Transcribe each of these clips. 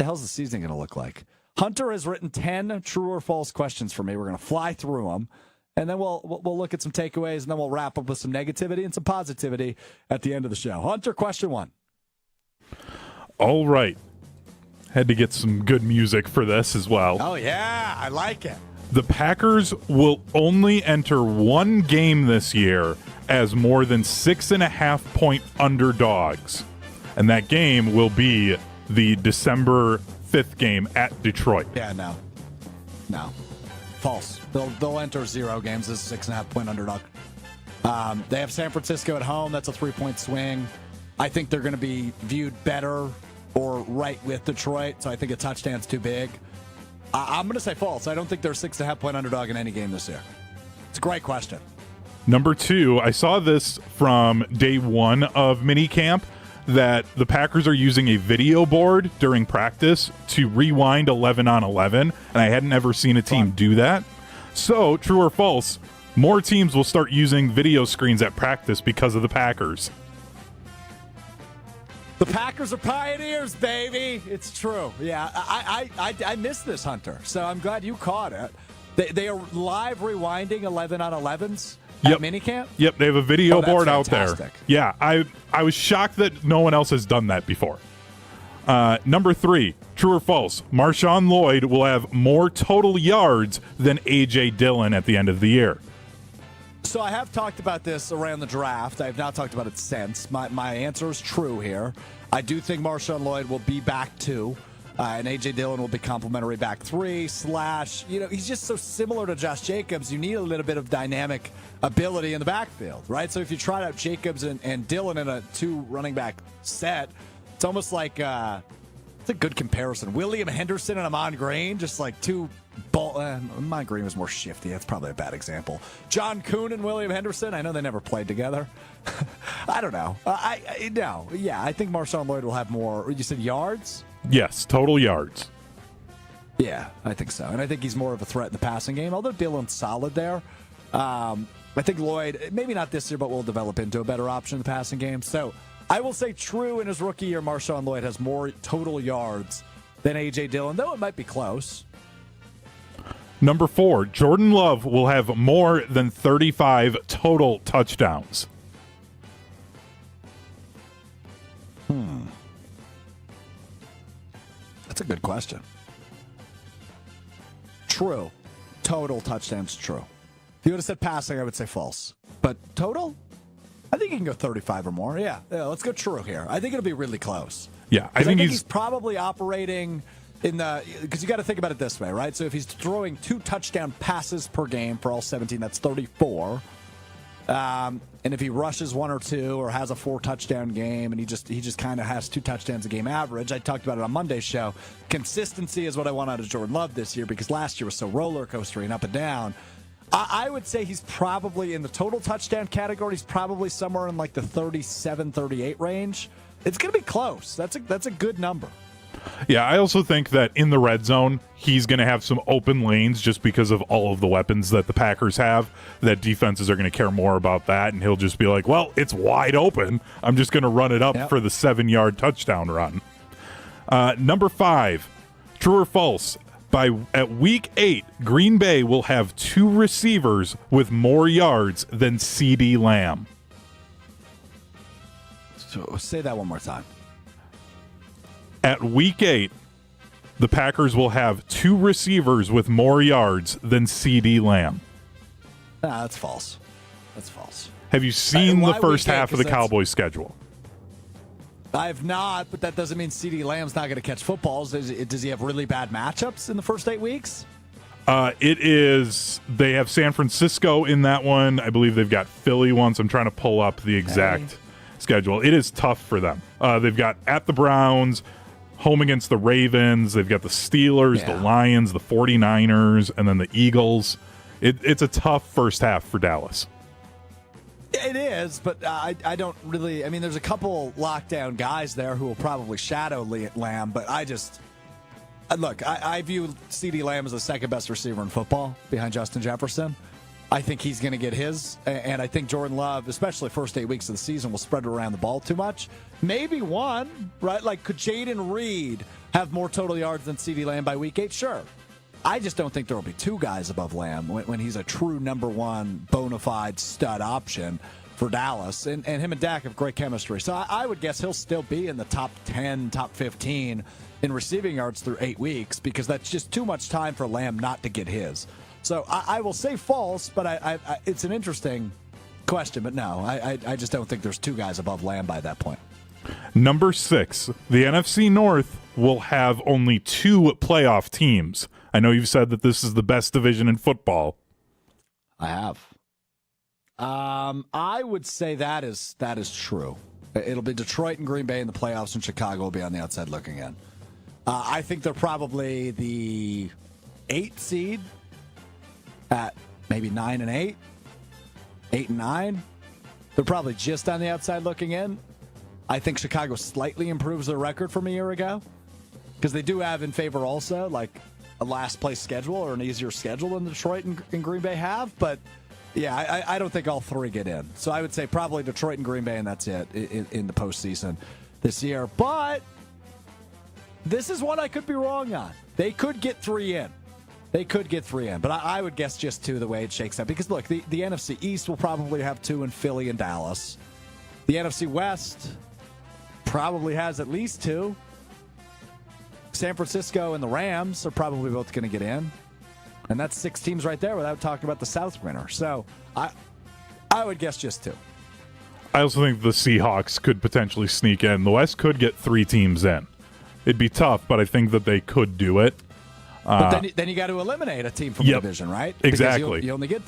the hell's the season going to look like? Hunter has written 10 true or false questions for me. We're going to fly through them, and then we'll look at some takeaways, and then we'll wrap up with some negativity and some positivity at the end of the show. Hunter, question 1. All right. Had to get some good music for this as well. Oh, yeah. I like it. The Packers will only enter one game this year as more than 6.5-point underdogs. And that game will be the December 5th game at Detroit. Yeah, no. False. They'll enter 0 games as a 6.5-point underdog. They have San Francisco at home. That's a 3-point swing. I think they're going to be viewed better or right with Detroit, so I think a touchdown's too big. I'm going to say false. I don't think they're a 6.5-point underdog in any game this year. It's a great question. Number 2, I saw this from day 1 of minicamp, that the Packers are using a video board during practice to rewind 11 on 11, and I hadn't ever seen a team do that. So, true or false, more teams will start using video screens at practice because of the Packers. The Packers are pioneers, baby. It's true. Yeah, I missed this, Hunter, so I'm glad you caught it. They are live rewinding 11 on 11s. At minicamp? Yep, they have a video board fantastic. out there. Yeah, I was shocked that no one else has done that before. Number 3, true or false, Marshawn Lloyd will have more total yards than A.J. Dillon at the end of the year. So I have talked about this around the draft. I have not talked about it since. My answer is true here. I do think Marshawn Lloyd will be back 2. And A.J. Dillon will be complimentary back 3 / he's just so similar to Josh Jacobs. You need a little bit of dynamic ability in the backfield, right? So if you tried out Jacobs and Dillon in a 2 running back set, it's almost like it's a good comparison. William Henderson and Amon Green, just like 2 ball. Amon Green was more shifty. That's probably a bad example. John Kuhn and William Henderson. I know they never played together. I don't know. I think Marshawn Lloyd will have more. You said yards? Yes, total yards. Yeah, I think so. And I think he's more of a threat in the passing game, although Dillon's solid there. I think Lloyd, maybe not this year, but will develop into a better option in the passing game. So I will say true in his rookie year, Marshawn Lloyd has more total yards than A.J. Dillon, though it might be close. Number 4, Jordan Love will have more than 35 total touchdowns. That's a good question. True. Total touchdowns, true. If you would have said passing, I would say false. But total? I think you can go 35 or more. Yeah, let's go true here. I think it'll be really close. Yeah, I think he's probably operating in the, because you got to think about it this way, right? So if he's throwing 2 touchdown passes per game for all 17, that's 34. And if he rushes 1 or 2 or has a 4-touchdown game and he just kind of has 2 touchdowns a game average, I talked about it on Monday's show. Consistency is what I want out of Jordan Love this year because last year was so roller coastery and up and down. I would say he's probably in the total touchdown category. He's probably somewhere in like the 37, 38 range. It's going to be close. That's a good number. Yeah, I also think that in the red zone, he's going to have some open lanes just because of all of the weapons that the Packers have, that defenses are going to care more about that, and he'll just be like, well, it's wide open. I'm just going to run it up for the 7-yard touchdown run. Number 5, true or false, at week 8, Green Bay will have 2 receivers with more yards than CeeDee Lamb. So say that one more time. At week 8, the Packers will have 2 receivers with more yards than CeeDee Lamb. Nah, that's false. That's false. Have you seen the first half of the Cowboys' schedule? I have not, but that doesn't mean CeeDee Lamb's not going to catch footballs. Does he have really bad matchups in the first 8 weeks? They have San Francisco in that one. I believe they've got Philly once. I'm trying to pull up the exact schedule. It is tough for them. They've got at the Browns, home against the Ravens. They've got the Steelers, the Lions, the 49ers, and then the Eagles. It's a tough first half for Dallas. It is, but I don't really. I mean, there's a couple lockdown guys there who will probably shadow Lamb, but I view CeeDee Lamb as the second best receiver in football behind Justin Jefferson. I think he's going to get his, and I think Jordan Love, especially first 8 weeks of the season, will spread around the ball too much. Maybe one, right? Like, could Jaden Reed have more total yards than CeeDee Lamb by week 8? Sure. I just don't think there will be two guys above Lamb when he's a true number one bona fide stud option for Dallas. And him and Dak have great chemistry. So I would guess he'll still be in the top 10, top 15 in receiving yards through 8 weeks, because that's just too much time for Lamb not to get his. So I will say false, but I it's an interesting question. But no, I just don't think there's two guys above Lamb by that point. Number 6, the NFC North will have only 2 playoff teams. I know you've said that this is the best division in football. I have. I would say that is true. It'll be Detroit and Green Bay in the playoffs, and Chicago will be on the outside looking in. I think they're probably the 8th seed at maybe 9-8, 8-9. They're probably just on the outside looking in. I think Chicago slightly improves their record from a year ago, because they do have in favor also like a last place schedule or an easier schedule than Detroit and Green Bay have. But yeah, I don't think all 3 get in. So I would say probably Detroit and Green Bay, and that's it in the postseason this year. But this is one I could be wrong on. They could get 3 in. But I would guess just 2 the way it shakes out. Because, look, the NFC East will probably have 2 in Philly and Dallas. The NFC West probably has at least 2. San Francisco and the Rams are probably both going to get in. And that's 6 teams right there without talking about the South winner. So I would guess just 2. I also think the Seahawks could potentially sneak in. The West could get 3 teams in. It'd be tough, but I think that they could do it. But then you got to eliminate a team from the division, right? Exactly. You only get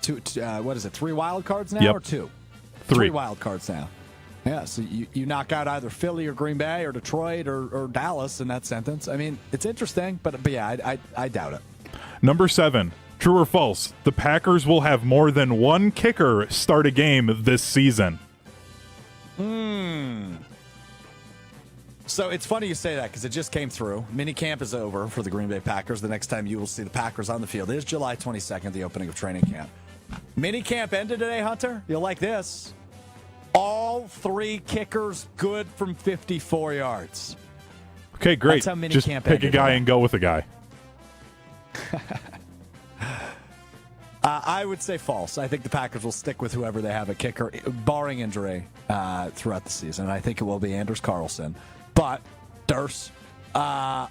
3 wild cards now, or 2? 3 wild cards now. Yeah, so you knock out either Philly or Green Bay or Detroit or Dallas in that sentence. I mean, it's interesting, but yeah, I doubt it. Number 7, true or false, the Packers will have more than 1 kicker start a game this season. So it's funny you say that, because it just came through. Minicamp is over for the Green Bay Packers. The next time you will see the Packers on the field is July 22nd, the opening of training camp. Minicamp ended today, Hunter. You'll like this. All 3 kickers good from 54 yards. Okay, great. That's how minicamp just pick a guy and go with a guy. I would say false. I think the Packers will stick with whoever they have a kicker, barring injury, throughout the season. I think it will be Anders Carlson. But Durst, I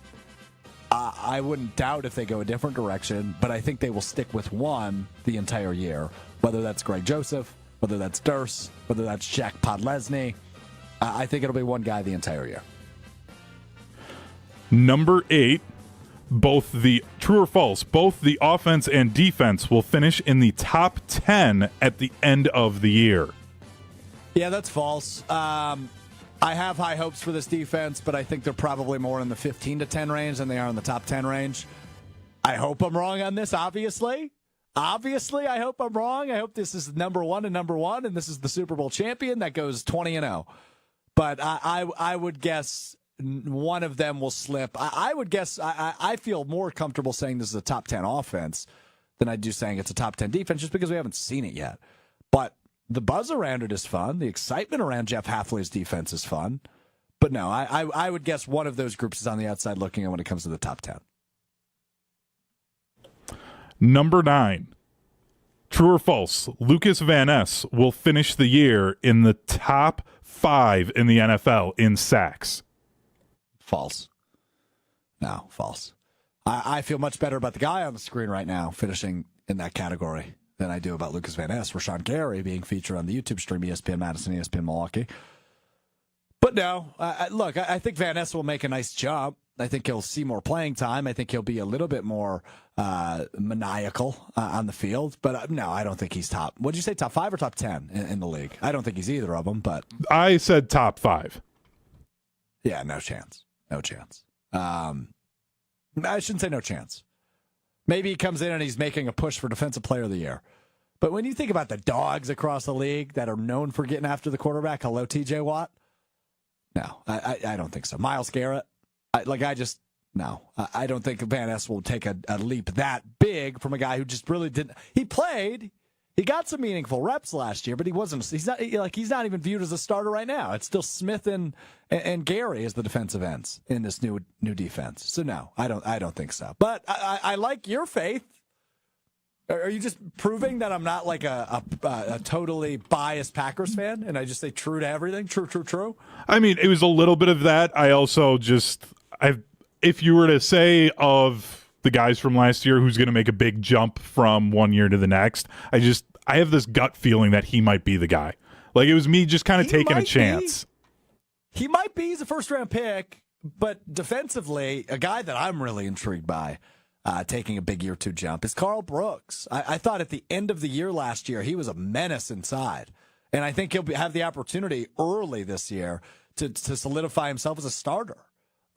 wouldn't doubt if they go a different direction, but I think they will stick with one the entire year, whether that's Greg Joseph, whether that's Durst, whether that's Jack Podlesny. I think it'll be one guy the entire year. Number 8, both the true or false, both the offense and defense will finish in the top 10 at the end of the year. Yeah, that's false. I have high hopes for this defense, but I think they're probably more in the 15 to 10 range than they are in the top 10 range. I hope I'm wrong on this, obviously. I hope I'm wrong. I hope this is number 1 and number 1, and this is the Super Bowl champion that goes 20-0. But I would guess one of them will slip. I would guess I feel more comfortable saying this is a top 10 offense than I do saying it's a top 10 defense, just because we haven't seen it yet. But the buzz around it is fun. The excitement around Jeff Hafley's defense is fun. But no, I would guess one of those groups is on the outside looking in when it comes to the top 10. Number 9, true or false, Lucas Van Ness will finish the year in the top 5 in the NFL in sacks. False. No, false. I feel much better about the guy on the screen right now finishing in that category than I do about Lucas Van Ness. Rashawn Gary being featured on the YouTube stream, ESPN Madison, ESPN Milwaukee. But no, look, I think Van Ness will make a nice jump. I think he'll see more playing time. I think he'll be a little bit more maniacal on the field. But no, I don't think he's top. What did you say, top 5 or top 10 in the league? I don't think he's either of them. But I said top 5. Yeah, no chance. No chance. I shouldn't say no chance. Maybe he comes in and he's making a push for Defensive Player of the Year. But when you think about the dogs across the league that are known for getting after the quarterback, hello, TJ Watt? No, I don't think so. Myles Garrett? I don't think Van Ness will take a leap that big from a guy who just really didn't. He played. He got some meaningful reps last year, but he's not even viewed as a starter right now. It's still Smith and Gary as the defensive ends in this new defense. So no, I don't think so. But I like your faith. Are you just proving that I'm not like a totally biased Packers fan and I just say true to everything? True. I mean, it was a little bit of that. I also if you were to say of the guys from last year who's going to make a big jump from one year to the next, I have this gut feeling that he might be the guy. Like, it was me just kind of taking a chance. He might be. He's a first-round pick, but defensively, a guy that I'm really intrigued by taking a big year two jump is Carl Brooks. I thought at the end of the year last year, he was a menace inside. And I think he'll have the opportunity early this year to solidify himself as a starter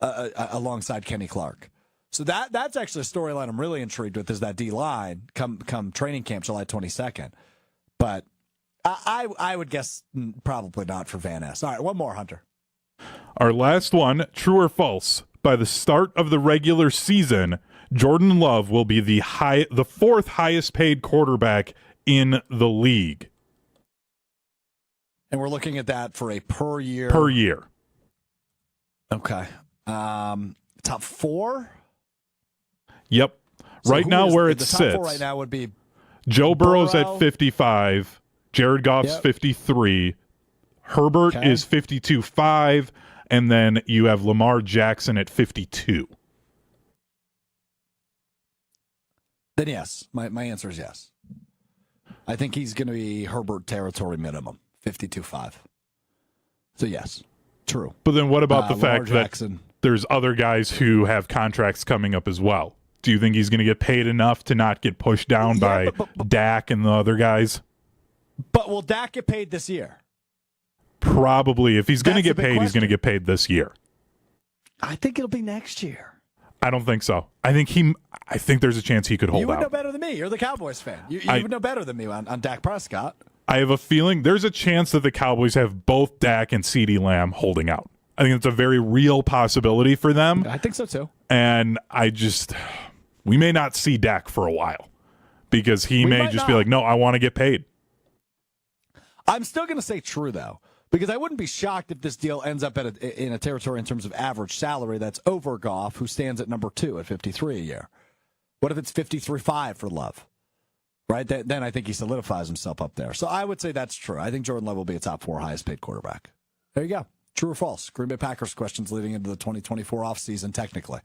alongside Kenny Clark. So that's actually a storyline I'm really intrigued with, is that D-line come training camp July 22nd. But I would guess probably not for Van Ness. All right, one more, Hunter. Our last one, true or false? By the start of the regular season, Jordan Love will be the fourth highest paid quarterback in the league. And we're looking at that for a per year. Per year. Okay. Top four? Yep. So right now where it sits. The top four right now would be Joe Burrow's at 55. Jared Goff's 53. Herbert is 52.5. And then you have Lamar Jackson at 52. Then yes. My answer is yes. I think he's going to be Herbert territory minimum. 52.5. So yes. True. But then what about the Lamar fact Jackson, that there's other guys who have contracts coming up as well? Do you think he's going to get paid enough to not get pushed down by Dak and the other guys? But will Dak get paid this year? Probably. If he's going to get paid, he's going to get paid this year. I think it'll be next year. I don't think so. I think there's a chance he could hold out. You would know better than me. You're the Cowboys fan. You would know better than me on Dak Prescott. I have a feeling there's a chance that the Cowboys have both Dak and CeeDee Lamb holding out. I think it's a very real possibility for them. I think so too. And we may not see Dak for a while because he may just be like, no, I want to get paid. I'm still going to say true, though, because I wouldn't be shocked if this deal ends up in a territory in terms of average salary that's over Goff, who stands at number 2 at 53 a year. What if it's 53.5 for Love? Right? Then I think he solidifies himself up there. So I would say that's true. I think Jordan Love will be a top 4 highest paid quarterback. There you go. True or false? Green Bay Packers questions leading into the 2024 offseason, technically.